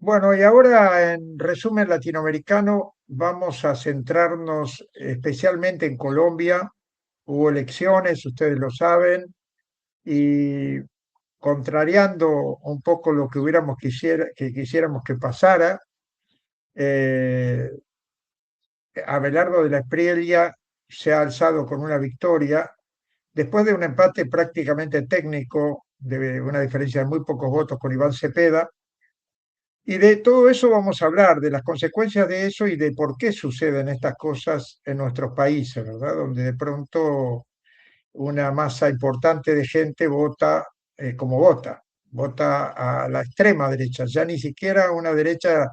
Bueno, y ahora en resumen latinoamericano vamos a centrarnos especialmente en Colombia. Hubo elecciones, ustedes lo saben, y contrariando un poco lo que que quisiéramos que pasara, eh, Abelardo de la Espriella se ha alzado con una victoria después de un empate prácticamente técnico, de una diferencia de muy pocos votos con Iván Cepeda. Y de todo eso vamos a hablar, de las consecuencias de eso y de por qué suceden estas cosas en nuestros países, ¿verdad? Donde de pronto una masa importante de gente vota como vota a la extrema derecha, ya ni siquiera a una derecha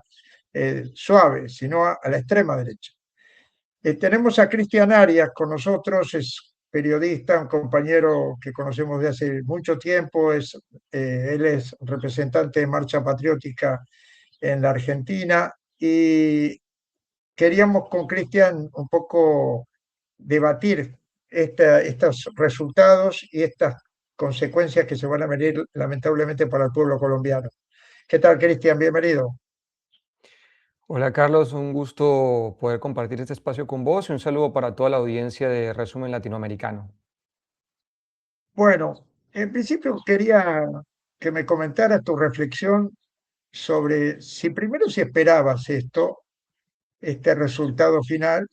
suave, sino a la extrema derecha. Tenemos a Cristian Arias con nosotros, es periodista, un compañero que conocemos de hace mucho tiempo, él es representante de Marcha Patriótica en la Argentina y queríamos con Cristian un poco debatir estos resultados y estas consecuencias que se van a venir lamentablemente para el pueblo colombiano. ¿Qué tal, Cristian? Bienvenido. Hola Carlos, un gusto poder compartir este espacio con vos y un saludo para toda la audiencia de Resumen Latinoamericano. Bueno, en principio quería que me comentaras tu reflexión sobre si primero si esperabas este resultado final,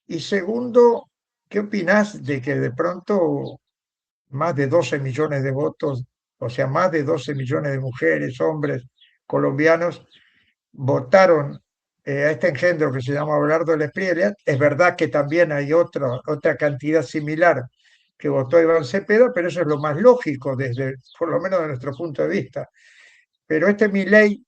y segundo, ¿qué opinás de que de pronto más de 12 millones de votos, o sea, más de 12 millones de mujeres, hombres colombianos votaron a este engendro que se llama Abelardo de la Espriella? Es verdad que también hay otra cantidad similar que votó a Iván Cepeda, pero eso es lo más lógico desde, por lo menos de nuestro punto de vista. Pero este Milei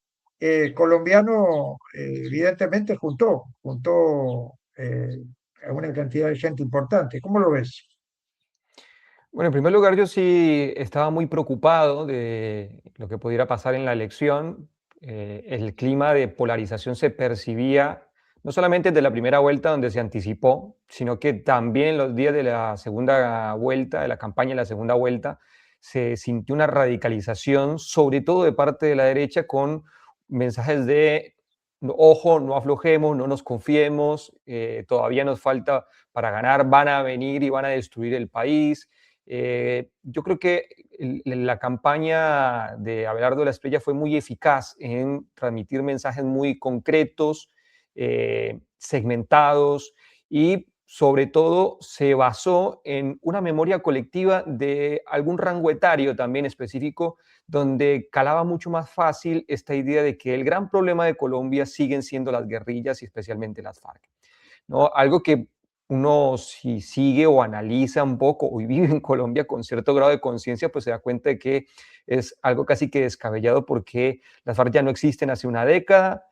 colombiano evidentemente juntó a una cantidad de gente importante. ¿Cómo lo ves? Bueno, en primer lugar, yo sí estaba muy preocupado de lo que pudiera pasar en la elección. El clima de polarización se percibía no solamente desde la primera vuelta donde se anticipó, sino que también en los días de la segunda vuelta, de la campaña de la segunda vuelta, se sintió una radicalización, sobre todo de parte de la derecha, con mensajes de, ojo, no aflojemos, no nos confiemos, todavía nos falta para ganar, van a venir y van a destruir el país. Yo creo que la campaña de Abelardo de la Espriella fue muy eficaz en transmitir mensajes muy concretos, segmentados y sobre todo se basó en una memoria colectiva de algún rango etario también específico, donde calaba mucho más fácil esta idea de que el gran problema de Colombia siguen siendo las guerrillas y especialmente las FARC, ¿no? Algo que uno si sigue o analiza un poco o vive en Colombia con cierto grado de conciencia, pues se da cuenta de que es algo casi que descabellado porque las FARC ya no existen hace una década,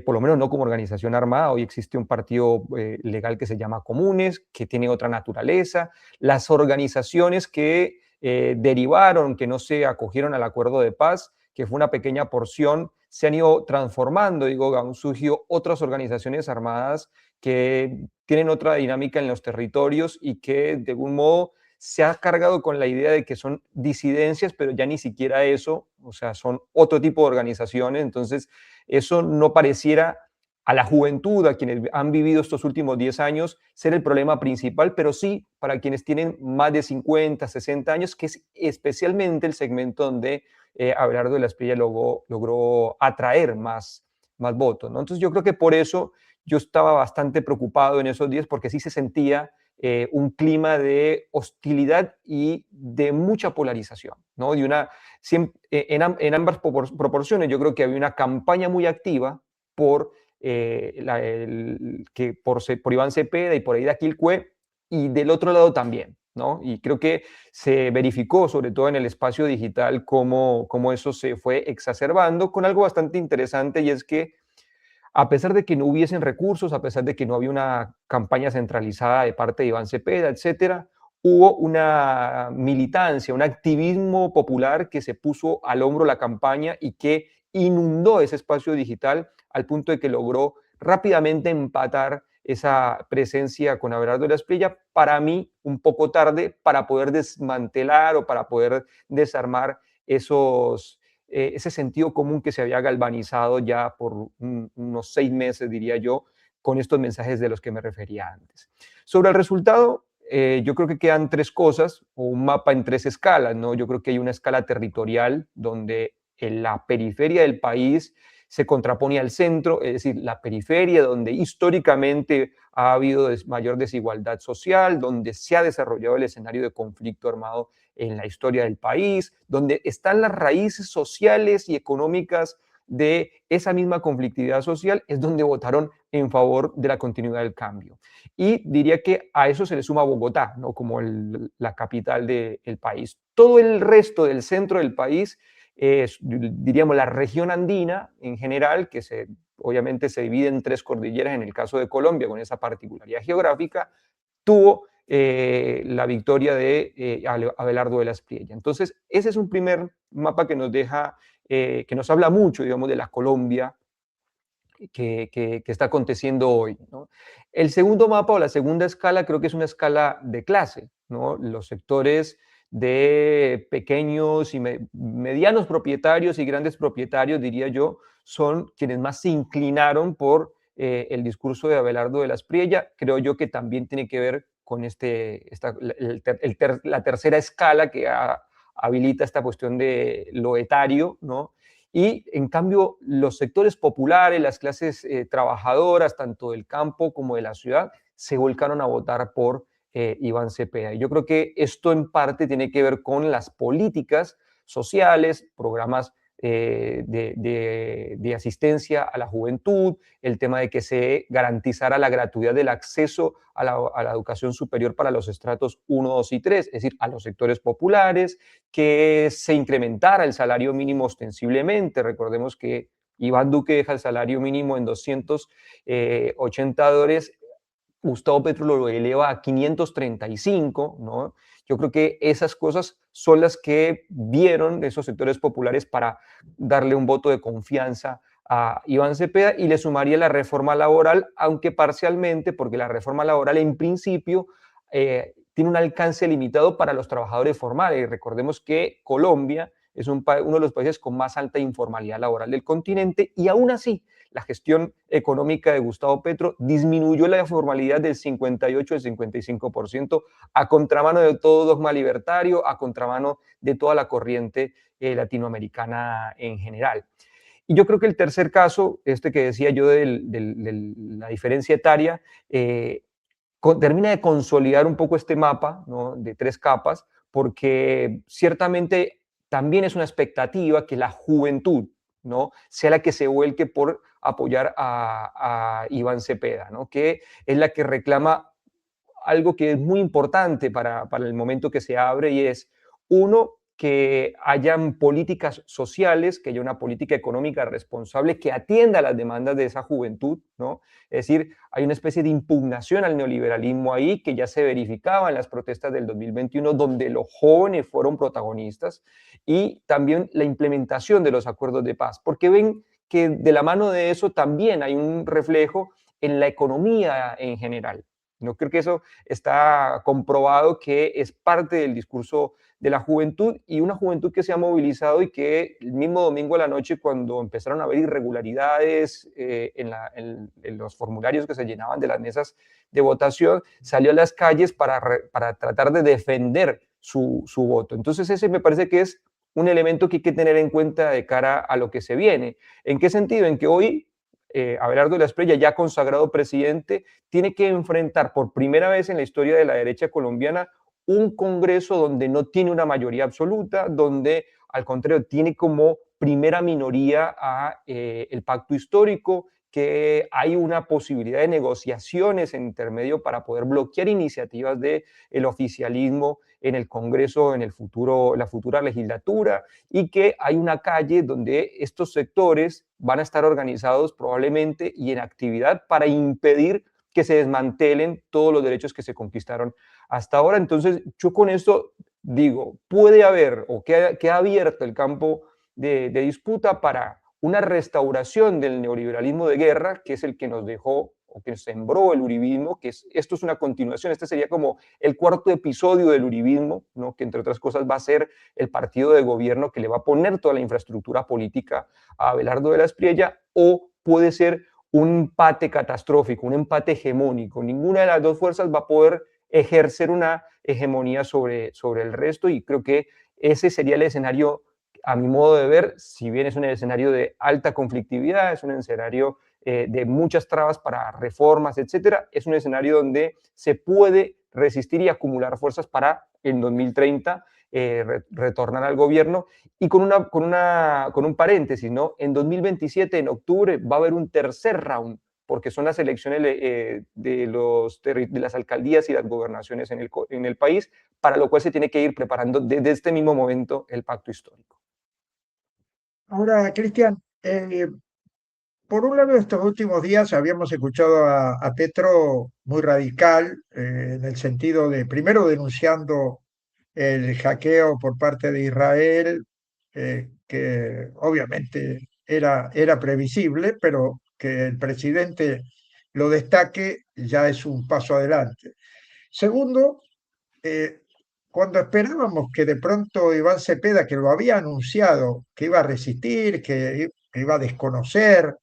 por lo menos no como organización armada. Hoy existe un partido legal que se llama Comunes, que tiene otra naturaleza. Las organizaciones que derivaron, que no se acogieron al acuerdo de paz, que fue una pequeña porción, se han ido transformando. Digo, han surgido otras organizaciones armadas que tienen otra dinámica en los territorios y que de algún modo se ha cargado con la idea de que son disidencias, pero ya ni siquiera eso, o sea, son otro tipo de organizaciones. Entonces, eso no pareciera a la juventud, a quienes han vivido estos últimos 10 años, ser el problema principal, pero sí para quienes tienen más de 50, 60 años, que es especialmente el segmento donde Abelardo de la Espriella logró atraer más votos, ¿no? Entonces yo creo que por eso yo estaba bastante preocupado en esos días porque sí se sentía un clima de hostilidad y de mucha polarización, ¿no? En ambas proporciones yo creo que había una campaña muy activa por, por Iván Cepeda y por Aida Quilcue, y del otro lado también, ¿no? Y creo que se verificó, sobre todo en el espacio digital, cómo eso se fue exacerbando con algo bastante interesante, y es que a pesar de que no hubiesen recursos, a pesar de que no había una campaña centralizada de parte de Iván Cepeda, etcétera, hubo una militancia, un activismo popular que se puso al hombro la campaña y que inundó ese espacio digital al punto de que logró rápidamente empatar esa presencia con Abelardo de la Espriella, para mí un poco tarde, para poder desmantelar o para poder desarmar esos ese sentido común que se había galvanizado ya por unos 6 meses, diría yo, con estos mensajes de los que me refería antes. Sobre el resultado, yo creo que quedan tres cosas, o un mapa en tres escalas, ¿no? Yo creo que hay una escala territorial donde en la periferia del país se contrapone al centro, es decir, la periferia donde históricamente ha habido mayor desigualdad social, donde se ha desarrollado el escenario de conflicto armado en la historia del país, donde están las raíces sociales y económicas de esa misma conflictividad social, es donde votaron en favor de la continuidad del cambio. Y diría que a eso se le suma Bogotá, ¿no? Como la capital del país. Todo el resto del centro del país, diríamos la región andina en general, que obviamente se divide en tres cordilleras en el caso de Colombia, con esa particularidad geográfica, tuvo la victoria de Abelardo de la Espriella. Entonces, ese es un primer mapa que nos deja, que nos habla mucho, digamos, de la Colombia que está aconteciendo hoy, ¿no? El segundo mapa o la segunda escala creo que es una escala de clase, ¿no? Los sectores de pequeños y medianos propietarios y grandes propietarios, diría yo, son quienes más se inclinaron por el discurso de Abelardo de la Espriella. Creo yo que también tiene que ver con la tercera escala que habilita esta cuestión de lo etario, ¿no? Y en cambio, los sectores populares, las clases trabajadoras, tanto del campo como de la ciudad, se volcaron a votar por Iván Cepeda. Y yo creo que esto en parte tiene que ver con las políticas sociales, programas de asistencia a la juventud, el tema de que se garantizara la gratuidad del acceso a la educación superior para los estratos 1, 2 y 3, es decir, a los sectores populares, que se incrementara el salario mínimo ostensiblemente. Recordemos que Iván Duque deja el salario mínimo en $280, Gustavo Petro lo eleva a 535, ¿no? Yo creo que esas cosas son las que vieron esos sectores populares para darle un voto de confianza a Iván Cepeda, y le sumaría la reforma laboral, aunque parcialmente, porque la reforma laboral en principio tiene un alcance limitado para los trabajadores formales. Y recordemos que Colombia es uno de los países con más alta informalidad laboral del continente, y aún así la gestión económica de Gustavo Petro disminuyó la formalidad del 58 al 55%, a contramano de todo dogma libertario, a contramano de toda la corriente latinoamericana en general. Y yo creo que el tercer caso, este que decía yo de la diferencia etaria, termina de consolidar un poco este mapa, ¿no? De tres capas, porque ciertamente también es una expectativa que la juventud, ¿no? Sea la que se vuelque por apoyar a Iván Cepeda, ¿no? Que es la que reclama algo que es muy importante para el momento que se abre, y es, uno, que hayan políticas sociales, que haya una política económica responsable que atienda las demandas de esa juventud, ¿no? Es decir, hay una especie de impugnación al neoliberalismo ahí que ya se verificaba en las protestas del 2021, donde los jóvenes fueron protagonistas, y también la implementación de los acuerdos de paz, porque ven que de la mano de eso también hay un reflejo en la economía en general. No creo que eso está comprobado que es parte del discurso de la juventud, y una juventud que se ha movilizado y que el mismo domingo a la noche, cuando empezaron a haber irregularidades en los formularios que se llenaban de las mesas de votación, salió a las calles para tratar de defender su voto. Entonces ese me parece que es un elemento que hay que tener en cuenta de cara a lo que se viene. ¿En qué sentido? En que hoy Abelardo de la Espriella, ya consagrado presidente, tiene que enfrentar por primera vez en la historia de la derecha colombiana un Congreso donde no tiene una mayoría absoluta, donde al contrario tiene como primera minoría el pacto histórico, que hay una posibilidad de negociaciones en intermedio para poder bloquear iniciativas del oficialismo en el Congreso, en la futura legislatura, y que hay una calle donde estos sectores van a estar organizados probablemente y en actividad para impedir que se desmantelen todos los derechos que se conquistaron hasta ahora. Entonces, yo con esto digo, puede haber o queda abierto el campo de disputa para una restauración del neoliberalismo de guerra, que es el que nos dejó o que sembró el uribismo, que esto es una continuación, este sería como el cuarto episodio del uribismo, ¿no? Que entre otras cosas va a ser el partido de gobierno que le va a poner toda la infraestructura política a Abelardo de la Espriella, o puede ser un empate catastrófico, un empate hegemónico. Ninguna de las dos fuerzas va a poder ejercer una hegemonía sobre el resto, y creo que ese sería el escenario, a mi modo de ver. Si bien es un escenario de alta conflictividad, es un escenario de muchas trabas para reformas, etcétera, es un escenario donde se puede resistir y acumular fuerzas para en 2030 retornar al gobierno. Y con un paréntesis, ¿no? En 2027, en octubre, va a haber un tercer round, porque son las elecciones de las alcaldías y las gobernaciones en el país, para lo cual se tiene que ir preparando desde este mismo momento el pacto histórico. Ahora, Cristian, por un lado, estos últimos días habíamos escuchado a Petro muy radical, en el sentido de, primero, denunciando el hackeo por parte de Israel, que obviamente era previsible, pero que el presidente lo destaque ya es un paso adelante. Segundo, eh, cuando esperábamos que de pronto Iván Cepeda, que lo había anunciado, que iba a resistir, que iba a desconocer,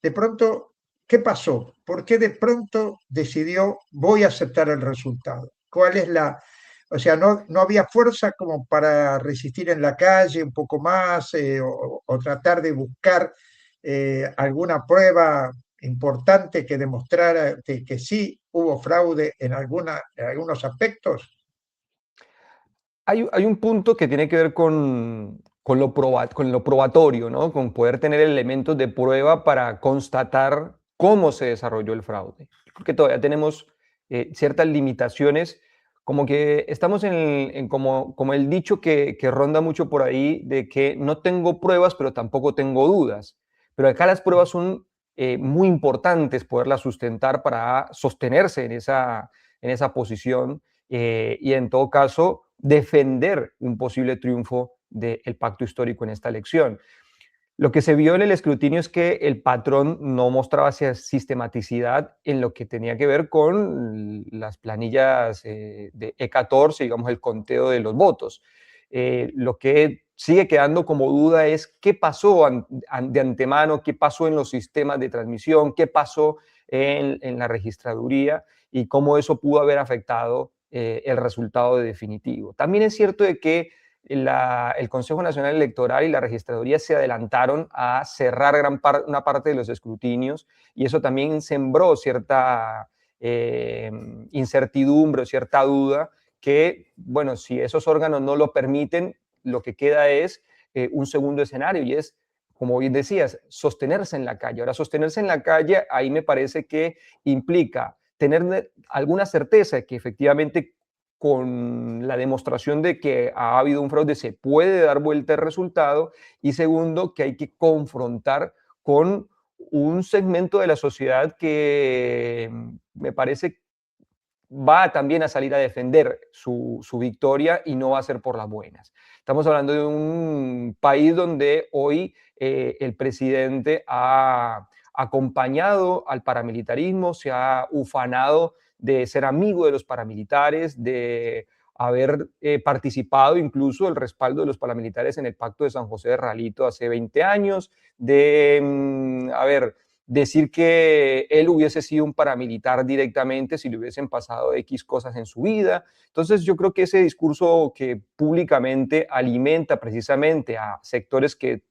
de pronto, ¿qué pasó? ¿Por qué de pronto decidió voy a aceptar el resultado? ¿Cuál es la... O sea, no había fuerza como para resistir en la calle un poco más, o tratar de buscar alguna prueba importante que demostrara que sí hubo fraude en algunos aspectos? Hay un punto que tiene que ver con lo probatorio, ¿no? Con poder tener elementos de prueba para constatar cómo se desarrolló el fraude. Yo creo que todavía tenemos ciertas limitaciones, como que estamos como el dicho que ronda mucho por ahí, de que no tengo pruebas, pero tampoco tengo dudas. Pero acá las pruebas son muy importantes, poderlas sustentar para sostenerse en esa posición, y en todo caso defender un posible triunfo del pacto histórico en esta elección. Lo que se vio en el escrutinio es que el patrón no mostraba sistematicidad en lo que tenía que ver con las planillas de E14, digamos, el conteo de los votos. Lo que sigue quedando como duda es qué pasó de antemano, qué pasó en los sistemas de transmisión, qué pasó en la registraduría, y cómo eso pudo haber afectado el resultado definitivo. También es cierto de que el Consejo Nacional Electoral y la registraduría se adelantaron a cerrar una parte de los escrutinios, y eso también sembró cierta eh, incertidumbre o cierta duda que, bueno, si esos órganos no lo permiten, lo que queda es un segundo escenario, y es, como bien decías, sostenerse en la calle. Ahora, sostenerse en la calle, ahí me parece que implica tener alguna certeza de que efectivamente, con la demostración de que ha habido un fraude, se puede dar vuelta el resultado, y segundo, que hay que confrontar con un segmento de la sociedad que me parece va también a salir a defender su victoria, y no va a ser por las buenas. Estamos hablando de un país donde hoy el presidente ha acompañado al paramilitarismo, se ha ufanado de ser amigo de los paramilitares, de haber participado incluso del respaldo de los paramilitares en el Pacto de San José de Ralito hace 20 años, de, decir que él hubiese sido un paramilitar directamente si le hubiesen pasado X cosas en su vida. Entonces yo creo que ese discurso que públicamente alimenta precisamente a sectores que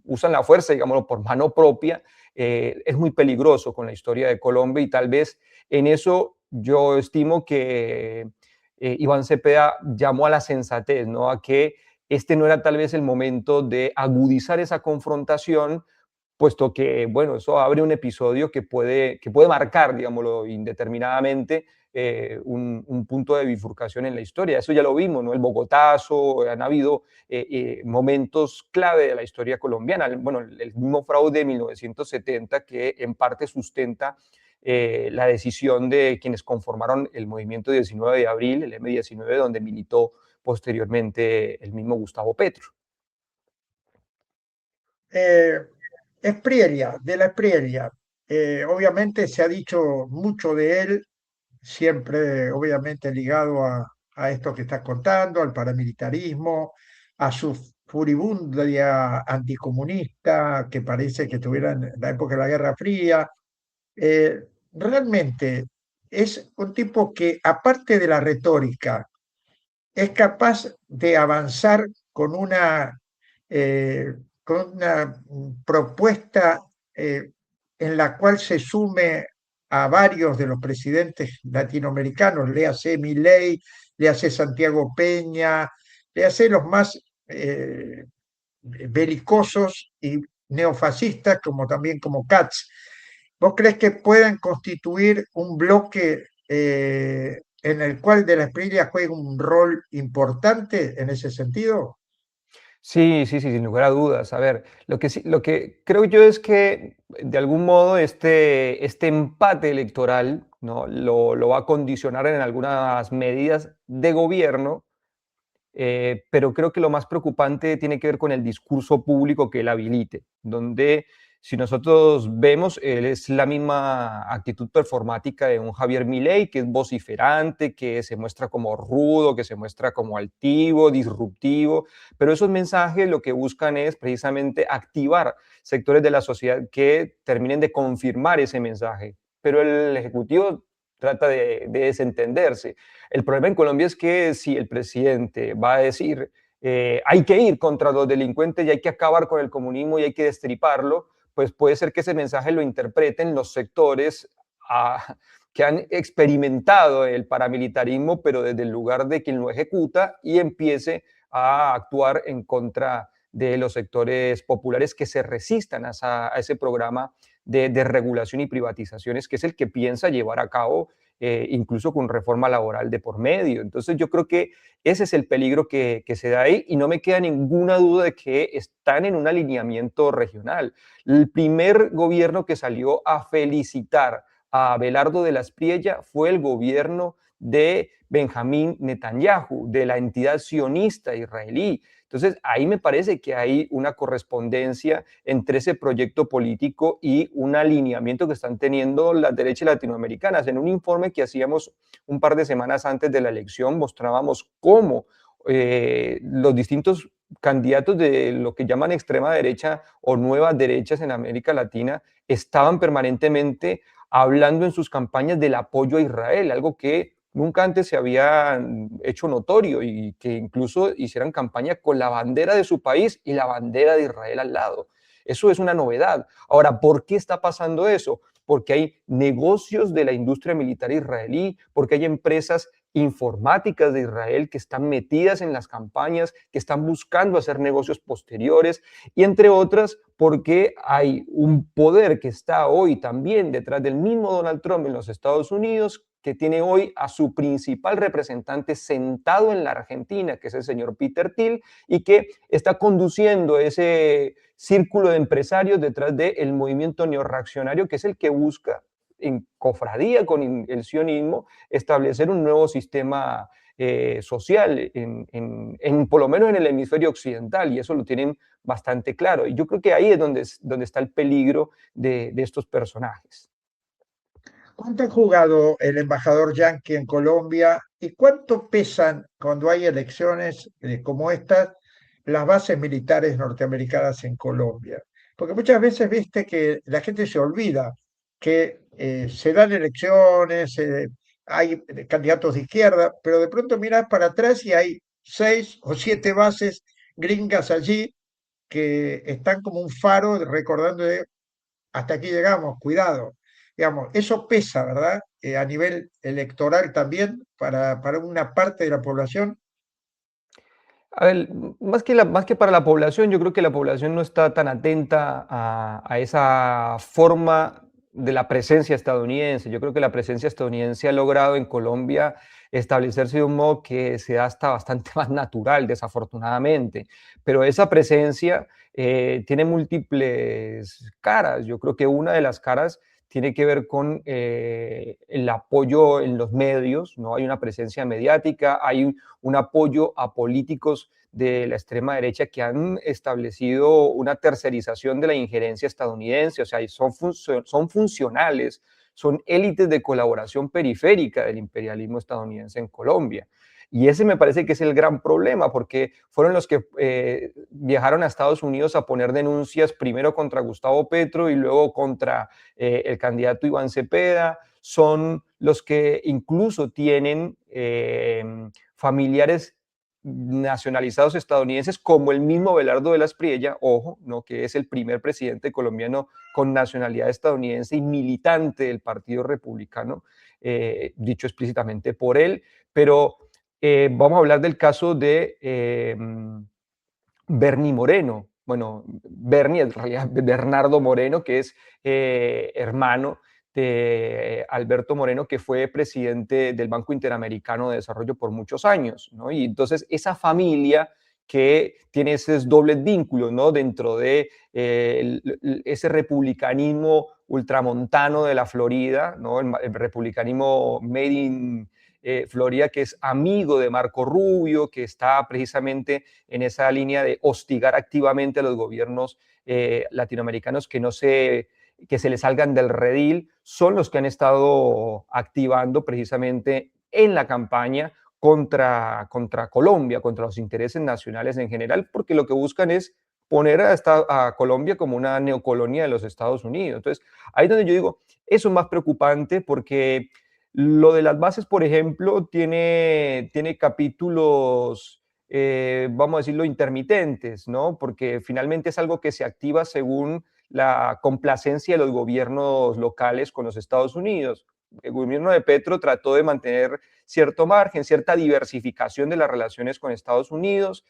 usan la fuerza, digámoslo, por mano propia, es muy peligroso con la historia de Colombia, y tal vez en eso yo estimo que Iván Cepeda llamó a la sensatez, ¿no? A que este no era tal vez el momento de agudizar esa confrontación, puesto que, bueno, eso abre un episodio que puede marcar, digámoslo, indeterminadamente un punto de bifurcación en la historia. Eso ya lo vimos, ¿no? El Bogotazo, han habido momentos clave de la historia colombiana. Bueno, el mismo fraude de 1970, que en parte sustenta la decisión de quienes conformaron el movimiento 19 de abril, el M-19, donde militó posteriormente el mismo Gustavo Petro. Eh, Espriella, de la Espriella. Obviamente se ha dicho mucho de él, siempre obviamente ligado a esto que estás contando, al paramilitarismo, a su furibundia anticomunista que parece que tuviera en la época de la Guerra Fría. Realmente es un tipo que, aparte de la retórica, es capaz de avanzar eh, con una propuesta en la cual se sume a varios de los presidentes latinoamericanos, léase Milei, léase Santiago Peña, léase los más belicosos y neofascistas, como también como Katz. ¿Vos crees que puedan constituir un bloque en el cual De la Espriella juega un rol importante en ese sentido? Sí, sí, sí, sin lugar a dudas. A ver, lo que creo yo es que de algún modo este empate electoral, ¿no? Lo va a condicionar en algunas medidas de gobierno, pero creo que lo más preocupante tiene que ver con el discurso público que él habilite, donde si nosotros vemos, él es la misma actitud performática de un Javier Milei, que es vociferante, que se muestra como rudo, que se muestra como altivo, disruptivo, pero esos mensajes lo que buscan es precisamente activar sectores de la sociedad que terminen de confirmar ese mensaje. Pero el Ejecutivo trata de desentenderse. El problema en Colombia es que si el presidente va a decir hay que ir contra los delincuentes y hay que acabar con el comunismo y hay que destriparlo, pues puede ser que ese mensaje lo interpreten los sectores que han experimentado el paramilitarismo, pero desde el lugar de quien lo ejecuta y empiece a actuar en contra de los sectores populares que se resistan a ese programa de regulación y privatizaciones, que es el que piensa llevar a cabo incluso con reforma laboral de por medio. Entonces yo creo que ese es el peligro que se da ahí y no me queda ninguna duda de que están en un alineamiento regional. El primer gobierno que salió a felicitar a Abelardo de la Espriella fue el gobierno de Benjamín Netanyahu, de la entidad sionista israelí. Entonces, ahí me parece que hay una correspondencia entre ese proyecto político y un alineamiento que están teniendo las derechas latinoamericanas. En un informe que hacíamos un par de semanas antes de la elección, mostrábamos cómo los distintos candidatos de lo que llaman extrema derecha o nuevas derechas en América Latina estaban permanentemente hablando en sus campañas del apoyo a Israel, algo que nunca antes se había hecho notorio y que incluso hicieran campaña con la bandera de su país y la bandera de Israel al lado. Eso es una novedad. Ahora, ¿por qué está pasando eso? Porque hay negocios de la industria militar israelí, porque hay empresas informáticas de Israel que están metidas en las campañas, que están buscando hacer negocios posteriores y entre otras porque hay un poder que está hoy también detrás del mismo Donald Trump en los Estados Unidos que tiene hoy a su principal representante sentado en la Argentina, que es el señor Peter Thiel, y que está conduciendo ese círculo de empresarios detrás del movimiento neorreaccionario, que es el que busca, en cofradía con el sionismo, establecer un nuevo sistema social, por lo menos en el hemisferio occidental, y eso lo tienen bastante claro. Y yo creo que ahí es donde está el peligro de estos personajes. ¿Cuánto ha jugado el embajador Yankee en Colombia y cuánto pesan cuando hay elecciones como estas las bases militares norteamericanas en Colombia? Porque muchas veces viste que la gente se olvida que se dan elecciones, hay candidatos de izquierda, pero de pronto miras para atrás y hay 6 o 7 bases gringas allí que están como un faro recordando de hasta aquí llegamos, cuidado. Digamos, eso pesa, ¿verdad? A nivel electoral también para una parte de la población. A ver, más que para la población, yo creo que la población no está tan atenta a esa forma de la presencia estadounidense. Yo creo que la presencia estadounidense ha logrado en Colombia establecerse de un modo que se da hasta bastante más natural, desafortunadamente. Pero esa presencia tiene múltiples caras. Yo creo que una de las caras tiene que ver con el apoyo en los medios, ¿no? Hay una presencia mediática, hay un apoyo a políticos de la extrema derecha que han establecido una tercerización de la injerencia estadounidense, o sea, son funcionales, son élites de colaboración periférica del imperialismo estadounidense en Colombia. Y ese me parece que es el gran problema, porque fueron los que viajaron a Estados Unidos a poner denuncias primero contra Gustavo Petro y luego contra el candidato Iván Cepeda. Son los que incluso tienen familiares nacionalizados estadounidenses, como el mismo Belardo de la Espriella, ojo, ¿no? Que es el primer presidente colombiano con nacionalidad estadounidense y militante del Partido Republicano, dicho explícitamente por él. Pero vamos a hablar del caso de Bernie Moreno. Bueno, Bernie, en realidad Bernardo Moreno, que es hermano de Alberto Moreno, que fue presidente del Banco Interamericano de Desarrollo por muchos años, ¿no? Y entonces esa familia que tiene esos dobles vínculos, ¿no? Dentro de ese republicanismo ultramontano de la Florida, ¿no? El republicanismo made in Florida, que es amigo de Marco Rubio, que está precisamente en esa línea de hostigar activamente a los gobiernos latinoamericanos que se les salgan del redil, son los que han estado activando precisamente en la campaña contra Colombia, contra los intereses nacionales en general, porque lo que buscan es poner a Colombia como una neocolonia de los Estados Unidos. Entonces, ahí es donde yo digo, eso es más preocupante porque lo de las bases, por ejemplo, tiene capítulos, vamos a decirlo, intermitentes, ¿no? Porque finalmente es algo que se activa según la complacencia de los gobiernos locales con los Estados Unidos. El gobierno de Petro trató de mantener cierto margen, cierta diversificación de las relaciones con Estados Unidos,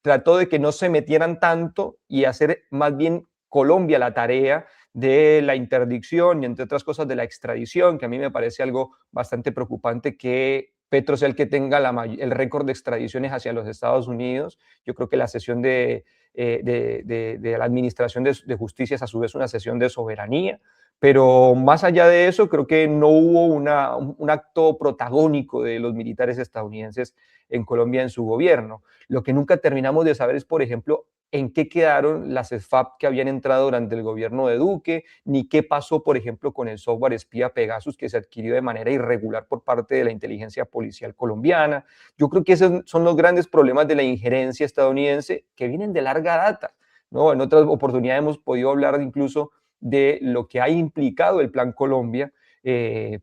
trató de que no se metieran tanto y hacer más bien Colombia la tarea de la interdicción y, entre otras cosas, de la extradición, que a mí me parece algo bastante preocupante que Petro sea el que tenga el récord de extradiciones hacia los Estados Unidos. Yo creo que la sesión de la Administración de Justicia es a su vez una sesión de soberanía, pero más allá de eso, creo que no hubo un acto protagónico de los militares estadounidenses en Colombia en su gobierno. Lo que nunca terminamos de saber es, por ejemplo, en qué quedaron las SFAP que habían entrado durante el gobierno de Duque, ni qué pasó, por ejemplo, con el software espía Pegasus que se adquirió de manera irregular por parte de la inteligencia policial colombiana. Yo creo que esos son los grandes problemas de la injerencia estadounidense que vienen de larga data, ¿no? En otras oportunidades hemos podido hablar incluso de lo que ha implicado el Plan Colombia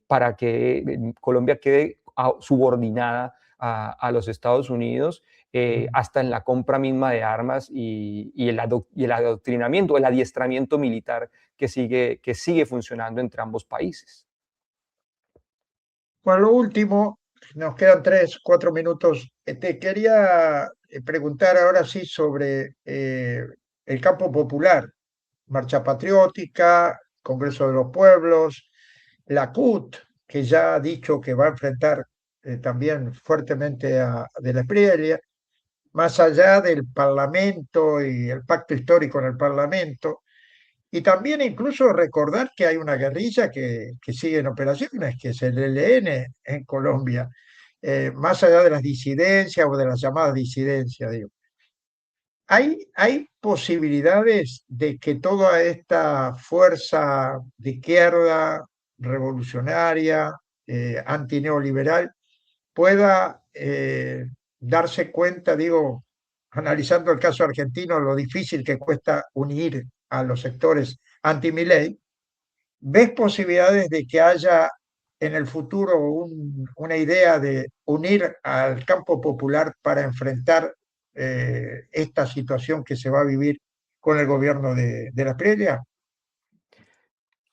para que Colombia quede subordinada a los Estados Unidos, hasta en la compra misma de armas y el adoctrinamiento, el adiestramiento militar que sigue funcionando entre ambos países. Bueno, lo último, nos quedan 3, 4 minutos. Te quería preguntar ahora sí sobre el campo popular, Marcha Patriótica, Congreso de los Pueblos, la CUT, que ya ha dicho que va a enfrentar también fuertemente a De la Espriella, más allá del Parlamento y el pacto histórico en el Parlamento. Y también incluso recordar que hay una guerrilla que sigue en operaciones, que es el ELN en Colombia, más allá de las disidencias o de las llamadas disidencias, digo. ¿Hay posibilidades de que toda esta fuerza de izquierda revolucionaria, antineoliberal, pueda darse cuenta, digo, analizando el caso argentino, lo difícil que cuesta unir a los sectores anti-Milei? ¿Ves posibilidades de que haya en el futuro una idea de unir al campo popular para enfrentar esta situación que se va a vivir con el gobierno de la Previa?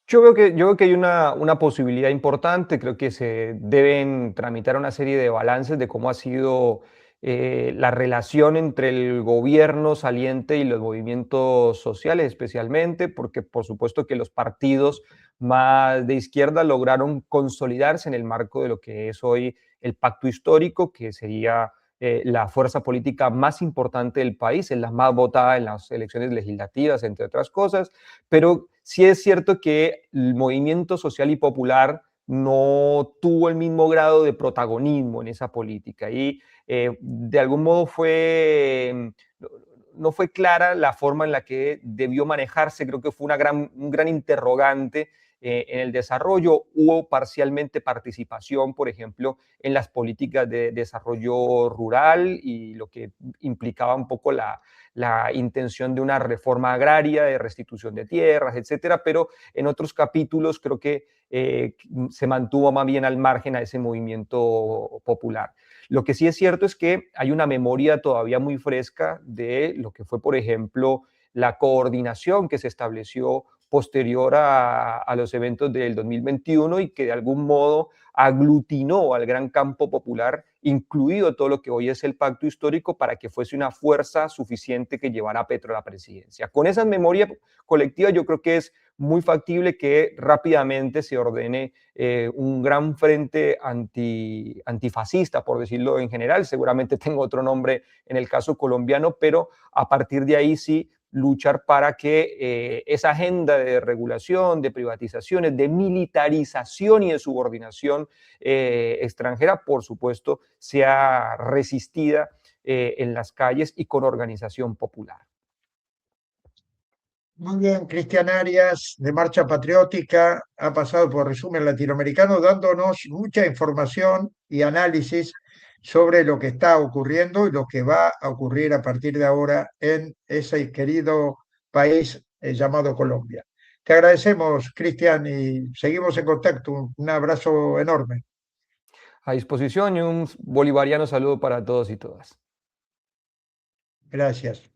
Yo veo que hay una posibilidad importante, creo que se deben tramitar una serie de balances de cómo ha sido la relación entre el gobierno saliente y los movimientos sociales especialmente, porque por supuesto que los partidos más de izquierda lograron consolidarse en el marco de lo que es hoy el pacto histórico, que sería la fuerza política más importante del país, es la más votada en las elecciones legislativas, entre otras cosas, pero sí es cierto que el movimiento social y popular no tuvo el mismo grado de protagonismo en esa política y de algún modo no fue clara la forma en la que debió manejarse. Creo que fue un gran interrogante en el desarrollo. Hubo parcialmente participación, por ejemplo, en las políticas de desarrollo rural y lo que implicaba un poco la intención de una reforma agraria, de restitución de tierras, etcétera, pero en otros capítulos creo que se mantuvo más bien al margen a ese movimiento popular. Lo que sí es cierto es que hay una memoria todavía muy fresca de lo que fue, por ejemplo, la coordinación que se estableció posterior a los eventos del 2021 y que de algún modo aglutinó al gran campo popular, incluido todo lo que hoy es el pacto histórico, para que fuese una fuerza suficiente que llevara a Petro a la presidencia. Con esa memoria colectiva yo creo que es muy factible que rápidamente se ordene un gran frente antifascista, por decirlo en general. Seguramente tengo otro nombre en el caso colombiano, pero a partir de ahí sí luchar para que esa agenda de regulación, de privatizaciones, de militarización y de subordinación extranjera, por supuesto, sea resistida en las calles y con organización popular. Muy bien, Cristian Arias, de Marcha Patriótica, ha pasado por Resumen Latinoamericano, dándonos mucha información y análisis sobre lo que está ocurriendo y lo que va a ocurrir a partir de ahora en ese querido país llamado Colombia. Te agradecemos, Cristian, y seguimos en contacto. Un abrazo enorme. A disposición y un bolivariano saludo para todos y todas. Gracias.